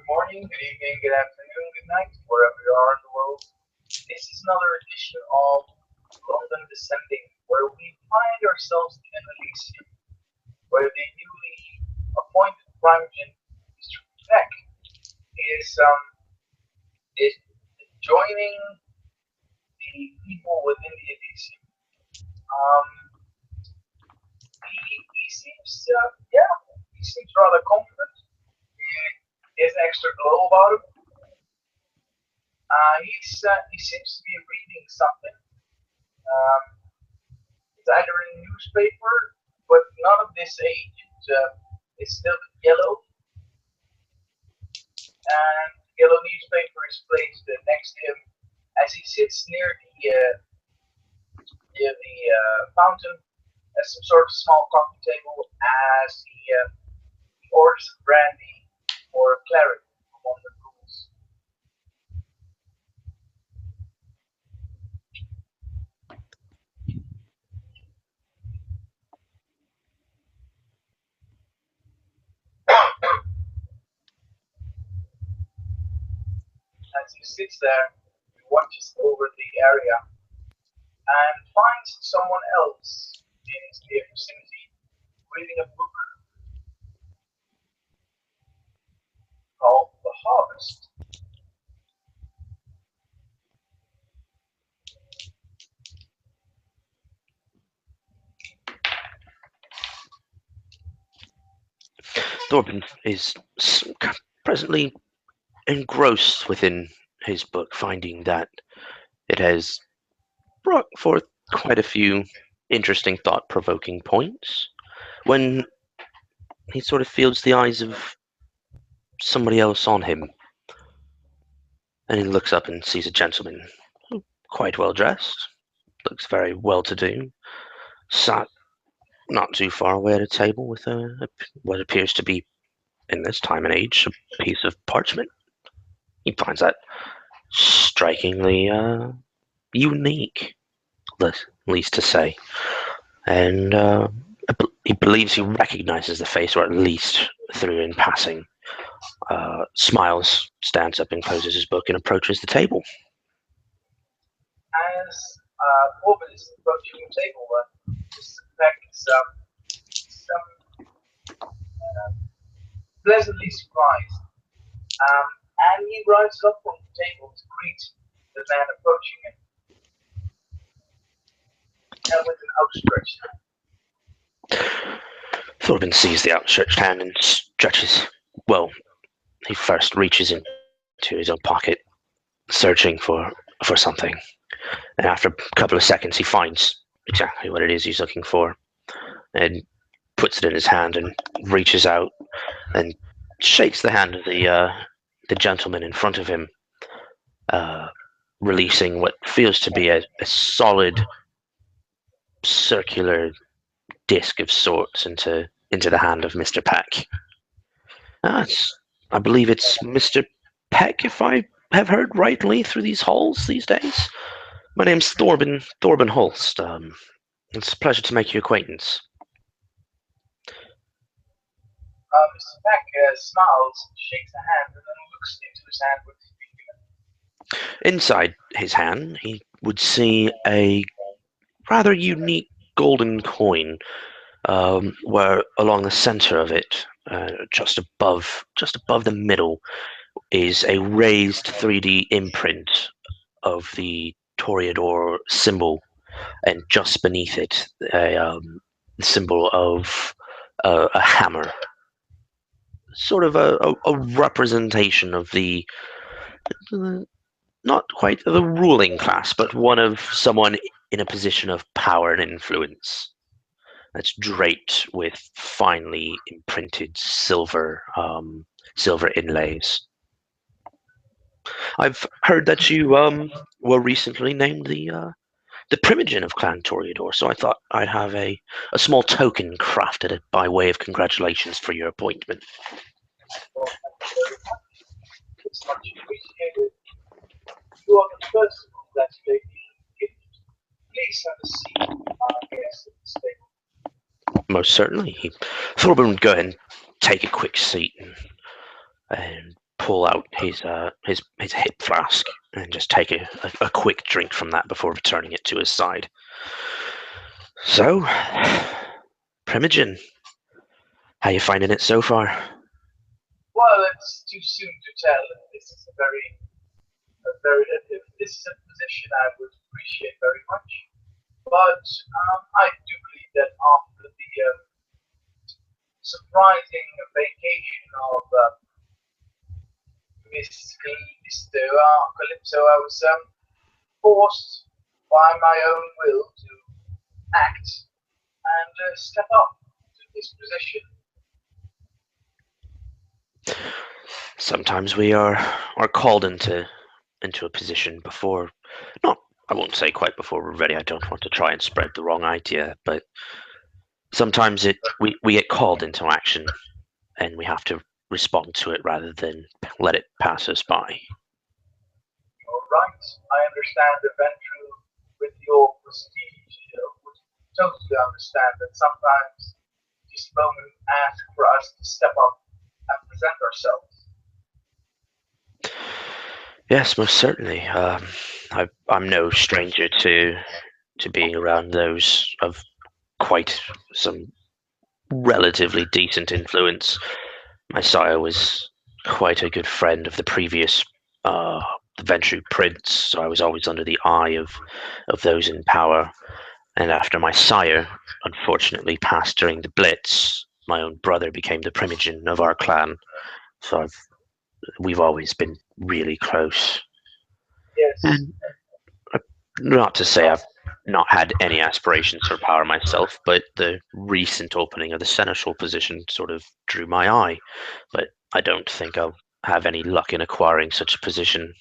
morning, good evening, good afternoon, good night, wherever you are in the world. This is another edition of London Descending, where we find ourselves in an Elysium, where the newly appointed Primogen, Mr. Peck, is joining the people within the Elysium. Um, he seems rather confident. He has an extra glow about him. He seems to be reading something. Um, it's either in a newspaper, but none of this age. It's still yellow, and the yellow newspaper is placed next to him as he sits near the fountain at some sort of small coffee table as he orders a brandy or a claret from one of the rules. As he sits there, he watches over the area and finds someone else in his near vicinity reading a book called The Harvest. Thorben is presently engrossed within his book, finding that it has brought forth quite a few interesting, thought provoking points, when he sort of feels the eyes of somebody else on him, and he looks up and sees a gentleman, quite well dressed, looks very well to do, sat not too far away at a table with what appears to be, in this time and age, a piece of parchment. He finds that strikingly unique, least to say, and he believes he recognizes the face, or at least through in passing. Smiles, stands up and closes his book and approaches the table. As Thorben is approaching the table, Mr. Peck is pleasantly surprised, and he rises up from the table to greet the man approaching him, and with an outstretched hand. Thorben sees the outstretched hand and stretches. Well, he first reaches into his own pocket, searching for something, and after a couple of seconds, he finds exactly what it is he's looking for, and puts it in his hand and reaches out and shakes the hand of the gentleman in front of him, uh, releasing what feels to be a solid circular disc of sorts into the hand of Mr. Peck. I believe it's Mr. Peck, if I have heard rightly through these halls these days. My name's Thorben Holst. It's a pleasure to make your acquaintance. Mr. Peck smiles, shakes the hand, and then looks into his hand with his finger. Inside his hand, he would see a rather unique golden coin, where along the center of it, just above the middle, is a raised 3D imprint of the Toreador symbol, and just beneath it, a symbol of a hammer, sort of a representation of the not quite the ruling class, but one of someone in a position of power and influence. That's draped with finely imprinted silver inlays. I've heard that you were recently named the Primogen of Clan Toreador, so I thought I'd have a small token crafted by way of congratulations for your appointment. Well, thank you very much. It's much appreciated. You are the first to congratulate me. Please have a seat, guest at this table. Most certainly. Thorben would go ahead and take a quick seat and pull out his hip flask and just take a quick drink from that before returning it to his side. So, Primogen, how you finding it so far? Well, it's too soon to tell. This is this is a position I would appreciate very much. But I do believe that after the surprising vacation of Miss Calypso, I was forced by my own will to act and step up to this position. Sometimes we are called into a position before, not, I won't say quite before we're ready. I don't want to try and spread the wrong idea, but sometimes we get called into action and we have to respond to it rather than let it pass us by. All right, I understand the venture with your prestige. Would totally understand that sometimes this moment asks for us to step up and present ourselves. Yes, most certainly. I'm no stranger to being around those of quite some relatively decent influence. My sire was quite a good friend of the previous uh, Ventru prince, so I was always under the eye of those in power. And after my sire unfortunately passed during the Blitz, my own brother became the Primogen of our clan. So we've always been really close. Yes, And not to say I've not had any aspirations for power myself, but the recent opening of the seneschal position sort of drew my eye. But I don't think I'll have any luck in acquiring such a position.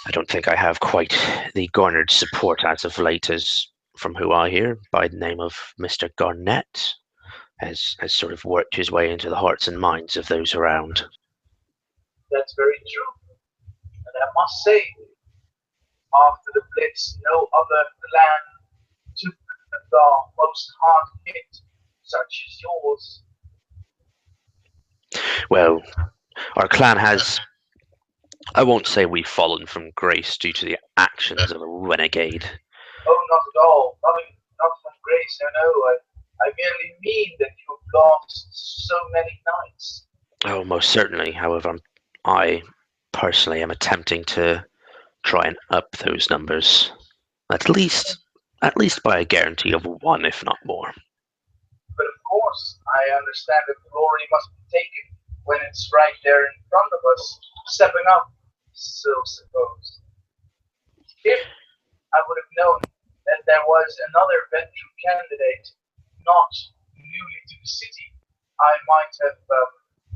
I don't think I have quite the garnered support as of late as from who I hear by the name of Mr. Garnett has sort of worked his way into the hearts and minds of those around. that's very true. And I must say, after the Blitz, no other clan took the most hard hit, such as yours. Well, our clan has, I won't say we've fallen from grace due to the actions of a renegade. Oh, not at all. Not from grace, no, no. I merely mean that you've lost so many knights. Oh, most certainly. However, I personally am attempting to try and up those numbers, at least, at least by a guarantee of one, if not more. But of course, I understand that glory must be taken when it's right there in front of us, stepping up. So suppose. If I would have known that there was another venture candidate not newly to the city, I might have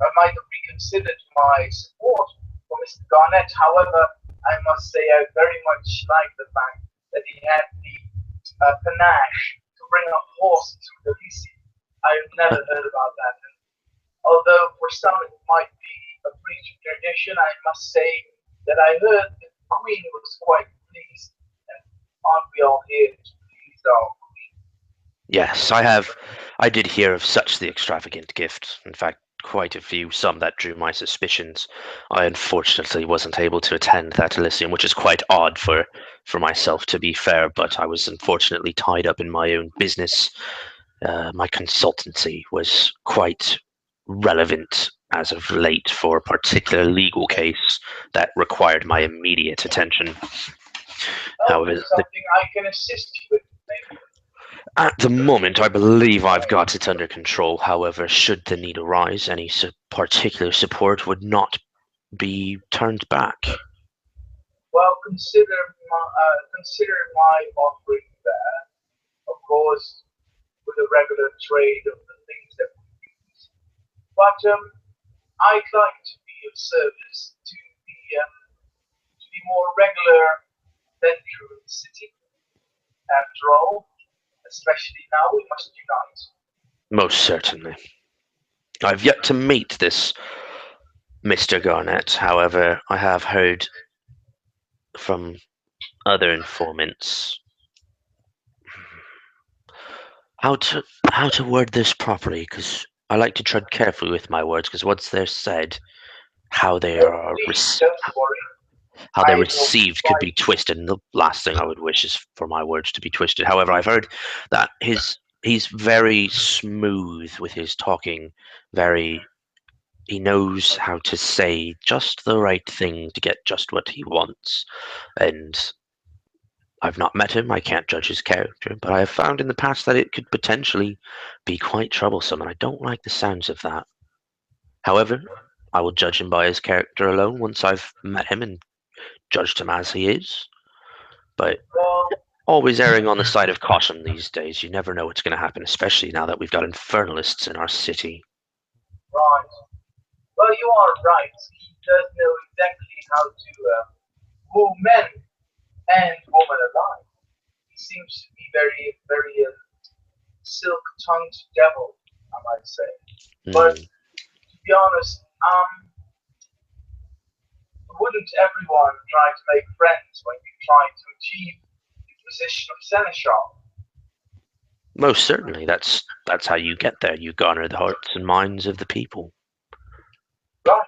reconsidered my support for Mr. Garnett. However, I must say I very much like the fact that he had the panache to bring a horse to the Lisi. I've never heard about that. And although for some it might be a breach of tradition, I must say that I heard the Queen was quite pleased. And aren't we all here to please our Queen? Yes, I have. I did hear of such the extravagant gift. In fact, quite a few, some that drew my suspicions. I unfortunately wasn't able to attend that Elysium, which is quite odd for myself, to be fair. But I was unfortunately tied up in my own business. My consultancy was quite relevant as of late for a particular legal case that required my immediate attention. Oh, However, something I can assist you with, maybe. at the moment, I believe I've got it under control. However, should the need arise, any particular support would not be turned back. Well, consider my offering there, of course, with a regular trade of the things that we use. But I'd like to be of service to the more regular venture in the city. After all, especially now, we must unite. Most certainly. I've yet to meet this Mr. Garnett. However, I have heard from other informants how to how to word this properly, because I like to tread carefully with my words because once they're said, how they Oh, are please, don't worry. how they're I will received could try. be twisted, and the last thing I would wish is for my words to be twisted. However, I've heard that he's very smooth with his talking, very he knows how to say just the right thing to get just what he wants. And I've not met him, I can't judge his character, but I have found in the past that it could potentially be quite troublesome, and I don't like the sounds of that. However, I will judge him by his character alone once I've met him and judged him as he is. But Well, always erring on the side of caution these days. You never know what's going to happen, especially now that we've got infernalists in our city. right. Well, you are right. He does know exactly how to move men and women alike. He seems to be very, very silk-tongued devil, I might say. But Hmm. to be honest, wouldn't everyone try to make friends when you try to achieve the position of seneschal? Most certainly, that's how you get there. You garner the hearts and minds of the people. Right.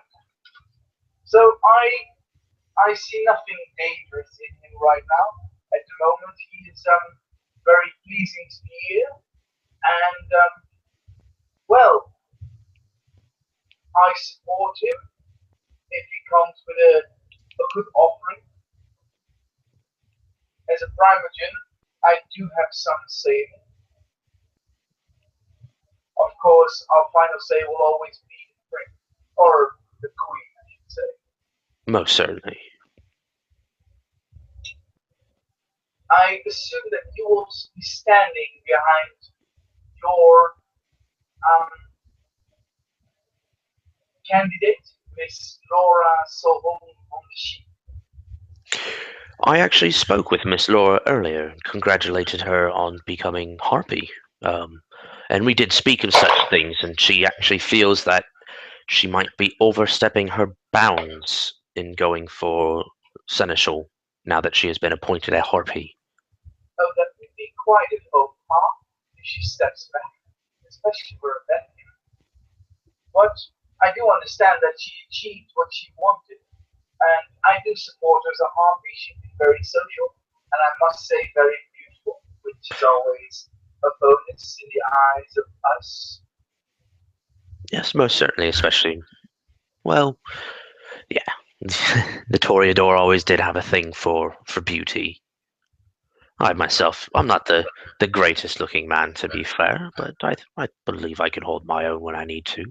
So I see nothing dangerous in him right now. At the moment, he is very pleasing to the ear, and well, I support him if he comes with a good offering. As a Primogen, I do have some saving. Of course, our final say will always be the prince, or the queen, I should say. Most certainly. I assume that you will be standing behind your um, candidate, Miss Laura Sobon on the sheet. I actually spoke with Miss Laura earlier and congratulated her on becoming Harpy. Um, and we did speak of such things, and she actually feels that she might be overstepping her bounds in going for Seneschal now that she has been appointed a Harpy. Oh, that would be quite a faux pas if she steps back, especially for a vet. But I do understand that she achieved what she wanted, and I do support her as a hobby. She's been very social, and I must say very beautiful, which is always a bonus in the eyes of us. Yes, most certainly, especially, well, yeah. The Toreador always did have a thing for beauty. I myself, I'm not the greatest looking man to be fair, but I believe I can hold my own when I need to.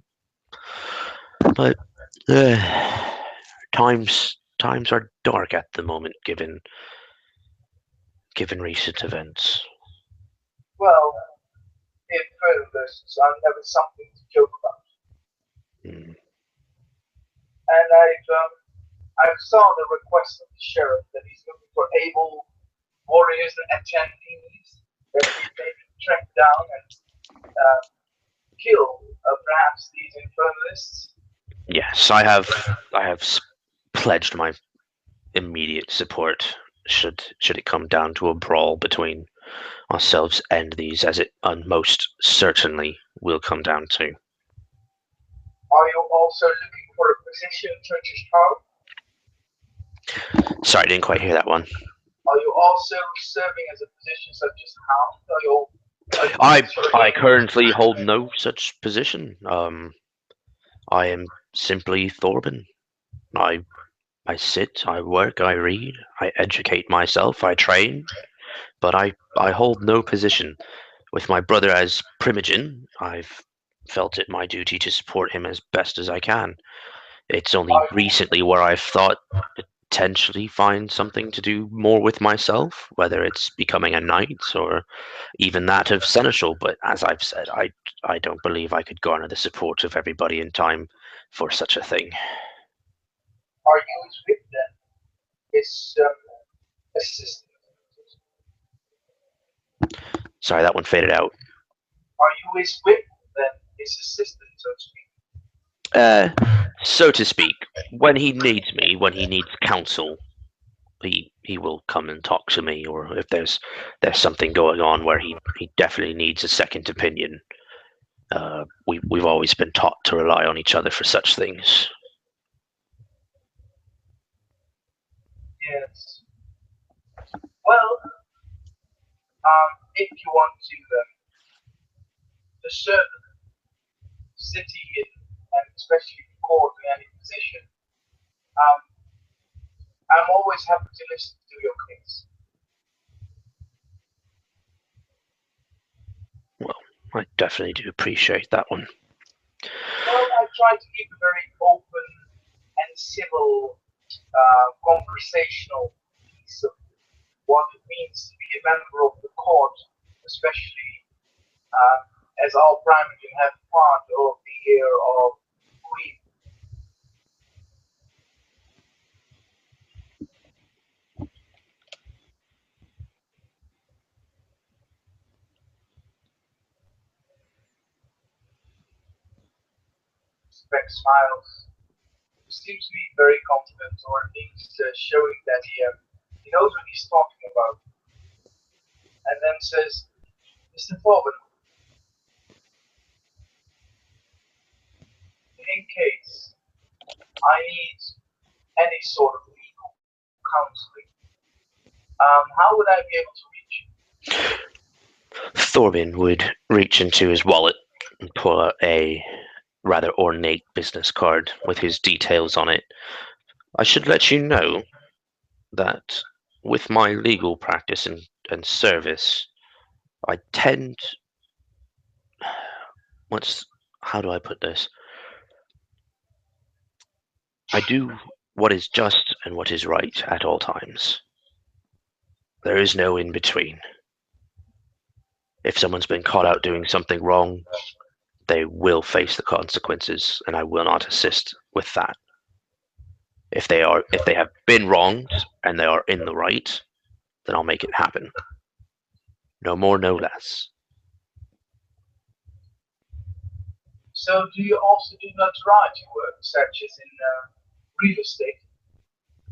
But times are dark at the moment, given recent events. Well, in fairness, I'm never something to joke about, Mm. and I saw the request of the sheriff that he's looking for able warriors and attendees that we maybe track down and uh, kill perhaps these infernalists. Yes, I have pledged my immediate support should it come down to a brawl between ourselves and these, as it most certainly will come down to. Are you also looking for a position such as how? Sorry, I didn't quite hear that one. Are you also serving as a position such as hound? I Is your I aim? currently hold no such position. I am simply Thorben. I I sit, I work, I read, I educate myself, I train, but I hold no position. With my brother as Primogen, I've felt it my duty to support him as best as I can. It's only Are you recently where I've thought potentially find something to do more with myself, whether it's becoming a knight or even that of seneschal. But as I've said, I don't believe I could garner the support of everybody in time for such a thing. are you his whip then? His assistant? Sorry, that one faded out. Are you his whip then? His assistant, so to speak? Uh, so to speak, when he needs me, when he needs counsel, he will come and talk to me, or if there's something going on where he definitely needs a second opinion, We've always been taught to rely on each other for such things. Yes. Well, if you want to discern city and especially the court in any position, um, I'm always happy to listen to your case. Well, I definitely do appreciate that one. Well, I try to keep a very open and civil, conversational piece of what it means to be a member of the court, especially uh, as all Primogen have part of the year of Queen. Speck smiles. He seems to be very confident, or at least showing that he knows what he's talking about, and then says, Mr. Thorben, in case I need any sort of legal counseling, how would I be able to reach you? Thorben would reach into his wallet and pull out a rather ornate business card with his details on it. I should let you know that with my legal practice and service, I tend what's how do I put this? I do what is just and what is right at all times. There is no in between. If someone's been caught out doing something wrong, they will face the consequences, and I will not assist with that. If they have been wronged and they are in the right, then I'll make it happen. No more, no less. So, do you also do notoriety work, such as in real estate?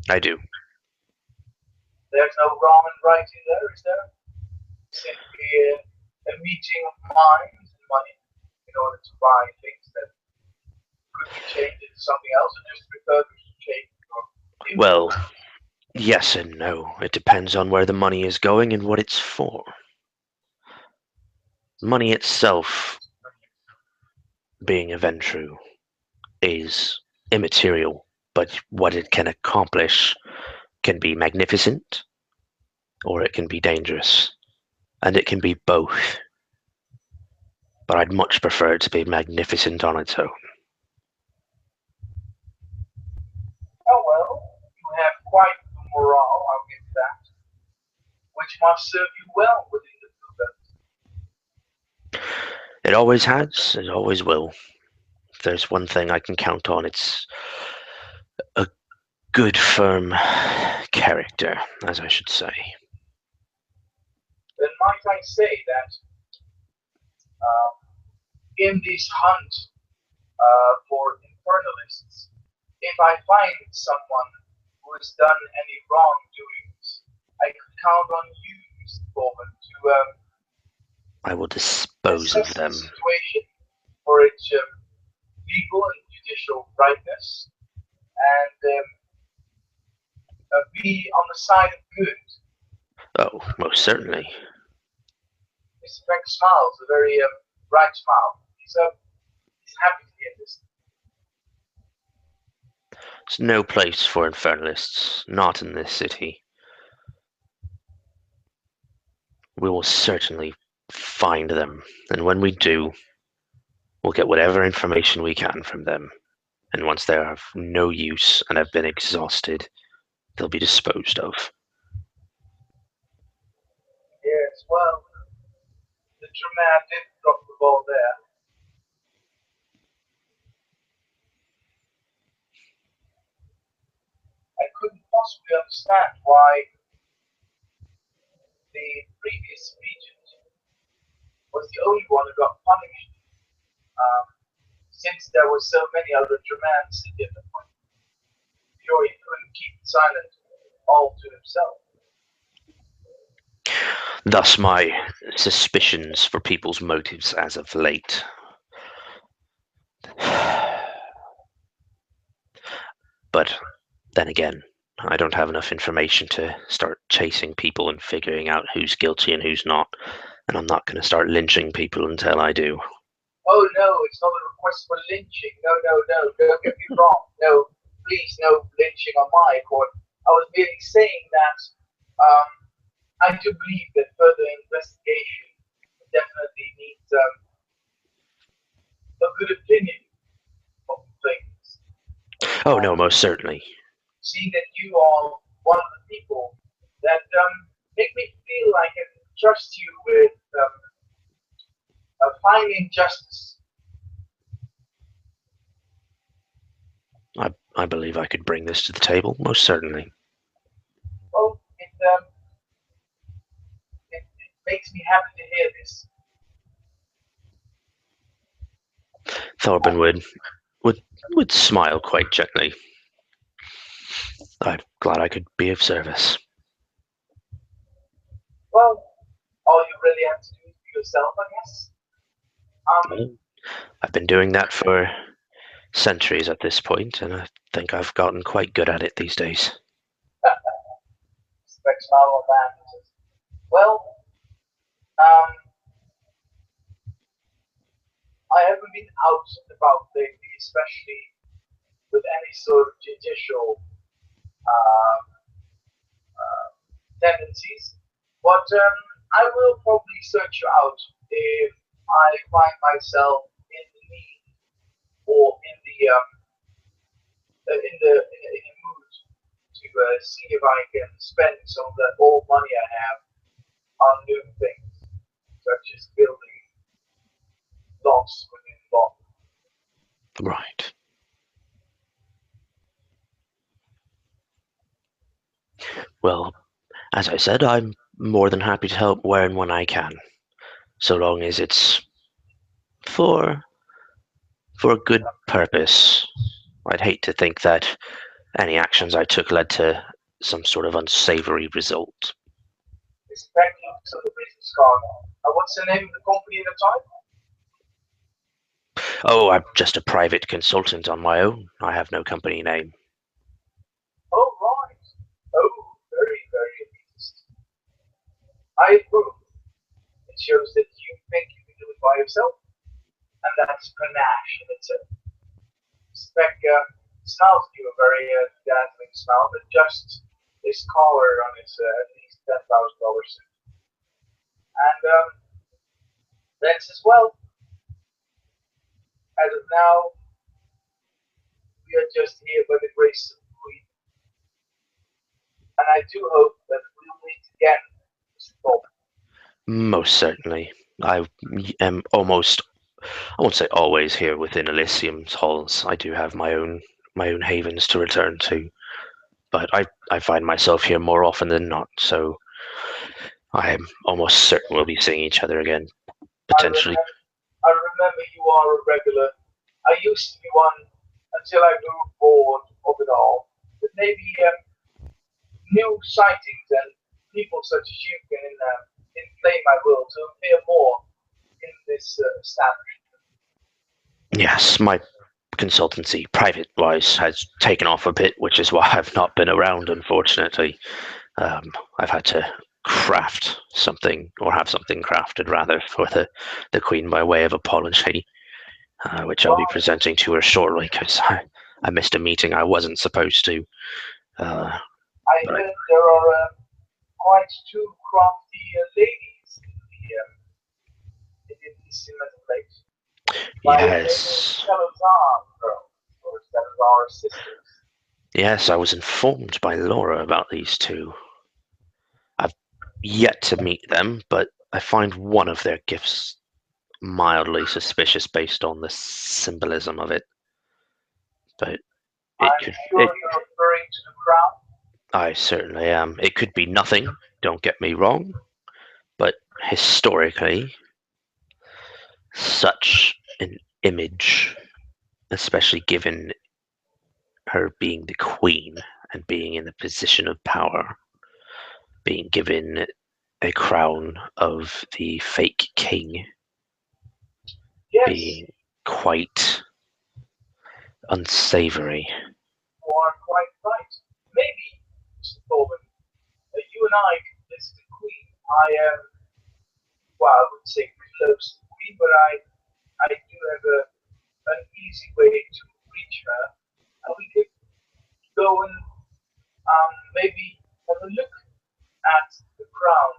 I do. There's no wrong and right in there, is there? Simply a meeting of minds and money in order to buy things that could be changed into something else and just refurbished, changed, or Well, improved. yes and no. It depends on where the money is going and what it's for. Money itself, being a Ventru, is immaterial, but what it can accomplish can be magnificent or it can be dangerous. And it can be both. But I'd much prefer it to be magnificent on its own. Oh well, you have quite the morale, I'll give that, which must serve you well within the Thorben. It always has, it always will. If there's one thing I can count on, it's a good, firm character, as I should say. Then might I say that uh, in this hunt for infernalists, if I find someone who has done any wrongdoings, I could count on you, Mr. Thorben, to I will dispose of assess the them. situation for its legal and judicial rightness and be on the side of good. Oh, most certainly. Mr. Frank smiles, a very bright smile. He's happy to hear this. It's no place for infernalists, not in this city. We will certainly find them, and when we do, we'll get whatever information we can from them. And once they are of no use and have been exhausted, they'll be disposed of. Yes, well, the German did drop the ball there. I couldn't possibly understand why the previous regent was the only one who got punished, um, since there were so many other Germans sitting at the point. Sure, he couldn't keep silent all to himself. Thus my suspicions for people's motives as of late. But then again, I don't have enough information to start chasing people and figuring out who's guilty and who's not, and I'm not going to start lynching people until I do. Oh no, it's not a request for lynching. No, no, no. Don't get me wrong. No, please, no lynching on my court. I was merely saying that I do believe that further investigation definitely needs a good opinion of things. Oh And no, most certainly. seeing that you are one of the people that make me feel like I can trust you with finding justice. I believe I could bring this to the table, most certainly. Well, it makes me happy to hear this. Thorben would smile quite gently. I'm glad I could be of service. Well, all you really have to do is be yourself, I guess. Um, Well, I've been doing that for centuries at this point, and I think I've gotten quite good at it these days. Specs smile on that. Well, um, I haven't been out and about lately, especially with any sort of judicial um, uh, tendencies. But I will probably search you out if I find myself in the need or in the mood to see if I can spend some of that old money I have on new things, such as building blocks within blocks. Right. Well, as I said, I'm more than happy to help where and when I can, so long as it's for for a good purpose. I'd hate to think that any actions I took led to some sort of unsavory result. Respect to the business card. What's the name of the company at the time? Oh, I'm just a private consultant on my own. I have no company name. Oh, right. Oh, very, very interesting. I approve. It shows that you think you can do it by yourself, and that's panache in itself. Spec smells you a very dazzling smell, but just this collar on his at least $10,000 suit. And Lens as well. As of now, we are just here by the grace of the Queen, and I do hope that we'll meet again, Mr. Thorpe. Most certainly. I am almost, I won't say always here within Elysium's halls. I do have my own havens to return to, but I find myself here more often than not, so I am almost certain we'll be seeing each other again, I potentially. remember, I remember you are a regular. I used to be one until I grew bored of it all. But maybe new sightings and people such as you can inflame my will to appear more in this establishment. Yes, my consultancy, private wise, has taken off a bit, which is why I've not been around, unfortunately. I've had to craft something, or have something crafted rather, for the Queen by way of apology, which I'll be Well, presenting to her shortly because I missed a meeting I wasn't supposed to. Uh, I but heard there are quite two crafty ladies in the cinema place by the name of yes, Salazar girls or Salazar sisters. yes, I was informed by Laura about these two. I've yet to meet them, but I find one of their gifts mildly suspicious based on the symbolism of it. But it I'm could sure it you're referring to the crown. I certainly am. It could be nothing, don't get me wrong, but historically such an image, especially given her being the queen and being in the position of power, being given a crown of the fake king, Yes, being quite. Unsavory. You are quite right. Maybe, Mr. Thorben, you and I could visit the Queen. I am, well, I would say close to the Queen, but I do have an easy way to reach her. And we could go and maybe have a look at the crown.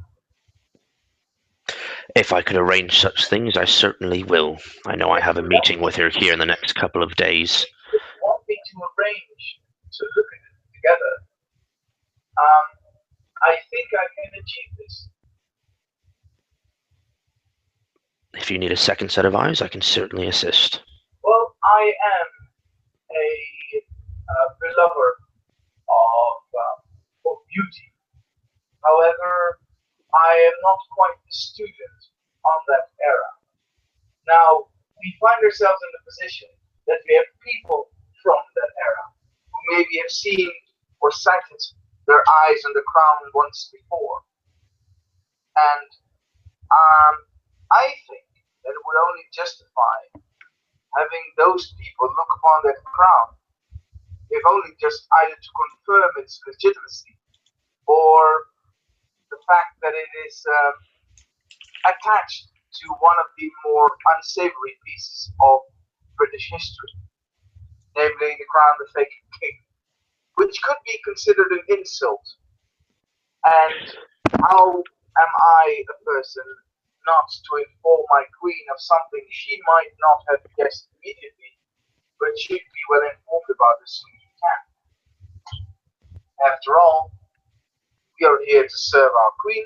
If I could arrange such things, I certainly will. I know I If have a you want meeting with her here in the next couple of days. if you want me to arrange to look at it together, um, I think I can achieve this. If you need a second set of eyes, I can certainly assist. Well, I am a belover of beauty. However, I am not quite the student on that era. Now, we find ourselves in the position that we have people from that era who maybe have seen or sighted their eyes on the crown once before. And I think that it would only justify having those people look upon that crown, if only just either to confirm its legitimacy or the fact that it is attached to one of the more unsavory pieces of British history, namely the crown of the fake king, which could be considered an insult. And how am I a person not to inform my queen of something she might not have guessed immediately, but should be well informed about as soon as we can? After all, we are here to serve our queen,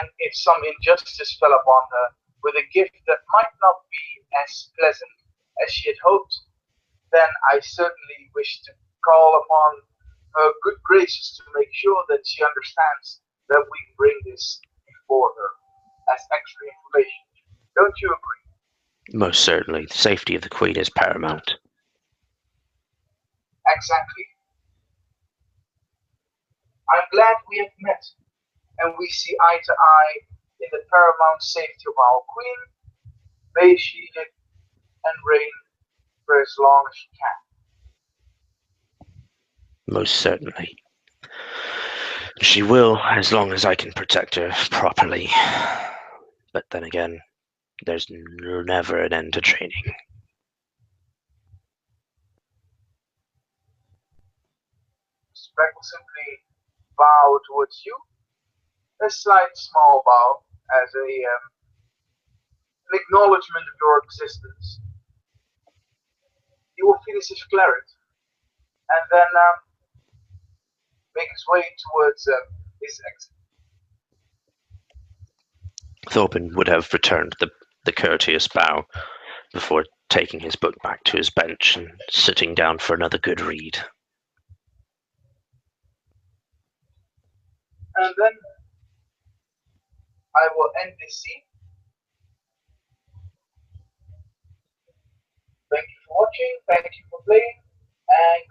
and if some injustice fell upon her with a gift that might not be as pleasant as she had hoped, then I certainly wish to call upon her good graces to make sure that she understands that we bring this before her as extra information. Don't you agree? Most certainly, the safety of the Queen is paramount. Exactly. I'm glad we have met and we see eye to eye in the paramount safety of our queen. May she live and reign for as long as she can. Most certainly. She will, as long as I can protect her properly. But then again, there's never an end to training. Speck will simply bow towards you, a slight small bow as an acknowledgement of your existence. He will finish his claret and then make his way towards his exit. Thorben would have returned the courteous bow before taking his book back to his bench and sitting down for another good read. And then I will end this scene. Thank you for watching, thank you for playing, and